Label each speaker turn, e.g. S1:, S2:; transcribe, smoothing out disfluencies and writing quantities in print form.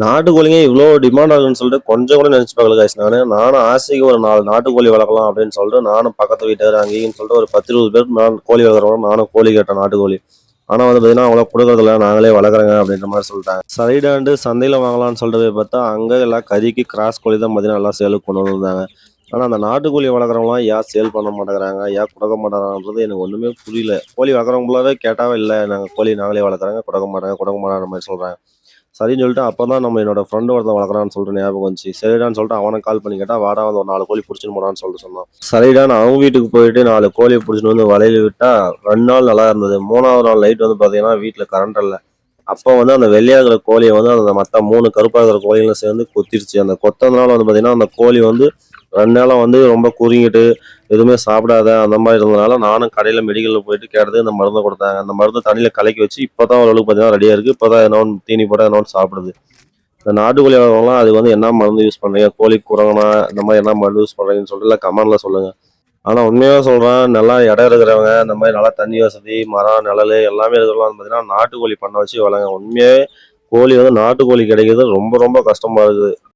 S1: நாட்டுக்கோழிங்க இவ்ளோ டிமாண்ட் ஆகுதுன்னு சொல்லிட்டு கொஞ்சம் கூட நெனச்சு பார்க்கல காய்ஸ் நானும் ஆசைக்கு ஒரு 4 நாட்டுக்கோழி வளர்க்கலாம் அப்படின்னு சொல்லிட்டு நானும் பக்கத்து வீட்டார் அங்கேயும் இங்கேயும் சொல்லிட்டு ஒரு 10, 20 பேருக்கு நான் கோழி வளர்க்குறவங்க நானும் கோழி கேட்டேன் நாட்டுக்கோழி. ஆனா வந்து பார்த்தீங்கன்னா, அவங்களாம் குடுக்குறதில்ல நாங்களே வளர்க்குறோங்க அப்படின்ற மாரி சொல்லிட்டாங்க. சரிடான்ட்டு சந்தையில வாங்கலாம்னு சொல்லிட்டு போய் பார்த்தா, அங்க எல்லாம் கறிக்கு கிராஸ் கோழி தான் பார்த்தீங்கன்னா, எல்லாம் சேலுக்கு கொண்டு வந்திருந்தாங்க. ஆனா அந்த நாட்டுக்கோழி வளர்க்குறவங்கலாம் ஏன் சேல் பண்ண மாட்டேங்கிறாங்க? ஏன் குடுக்க மாட்டேங்கிறாங்கன்றது எனக்கு ஒண்ணுமே புரியல. கோழி வளர்க்குறவங்க ஃபுல்லாவே கேட்டா, "இல்ல நாங்க கோழி நாங்களே வளர்க்குறோங்க. குடுக்க மாட்டாங்க, குடுக்க மாட்டாங்கன்ற" மாரி சொல்றாங்க. சரின்னு சொல்லிட்டு அப்பதான் நம்ம என்னோட ஃப்ரெண்ட் ஒருத்தன் வளர்க்குறான்னு சொல்லிட்டு ஞாபகம் வந்துச்சு. சரிடான்னு சொல்லிட்டு அவனுக்கு கால் பண்ணி கேட்டா, "வாடா வந்து ஒரு 4 கோழி புடிச்சுன்னு போடான்னு" சொல்லிட்டு சொன்னான். சரிடான்னு அவங்க வீட்டுக்கு போயிட்டு 4 கோழிய புடிச்சுட்டு வந்து வலையில விட்டா 2 நாள் நல்லா இருந்தது. 3வது நாள் நைட் வந்து பார்த்தீங்கன்னா, வீட்ல கரண்ட் இல்ல. அப்போ வந்து அந்த வெள்ளையா இருக்கிற கோழிய வந்து அந்த மத்த 3 கருப்பா இருக்கிற கோழிகளும் சேர்ந்து கொத்திருச்சு. அந்த கொத்தனதுனால வந்து பார்த்தீங்கன்னா, அந்த கோழி வந்து 2 நாளா வந்து ரொம்ப குறுங்கிட்டு, எதுவுமே சாப்பிடாத அந்த மாரி இருந்ததுனால, நானும் கடையில மெடிக்கல்ல போயிட்டு கேட்டதுக்கு இந்த மருந்த குடுத்தாங்க. அந்த மருந்த தண்ணீல கலக்கி வச்சு இப்பதான் ஓரளவுக்கு பார்த்தீங்கன்னா ரெடியா இருக்கு. இப்பதான் எதனா ஒண்ணு தீனி போட்டா எதனா ஒண்ணு சாப்பிடுது. இந்த நாட்டுக்கோழி வளர்க்குறவங்கலாம் அது வந்து என்ன மருந்து யூஸ் பண்றீங்க? கோழி குரங்கனா இந்த மாரி என்ன மருந்து யூஸ் பண்றீங்கன்னு சொல்லிட்டு எல்லாம் கமெண்ட்ல சொல்லுங்க. ஆனா உண்மையாவே சொல்றேன், நல்லா இடம் இருக்கிறவங்க, இந்த மாரி நல்லா தண்ணி வசதி, மரம், நிழலு எல்லாமே இருக்கிறவங்கலாம் வந்து பார்த்தீங்கன்னா, நாட்டுக்கோழி பண்ண வச்சு வளங்க. உண்மையாவே கோழி வந்து நாட்டுக்கோழி கிடைக்கிறது ரொம்ப ரொம்ப கஷ்டமா இருக்குது.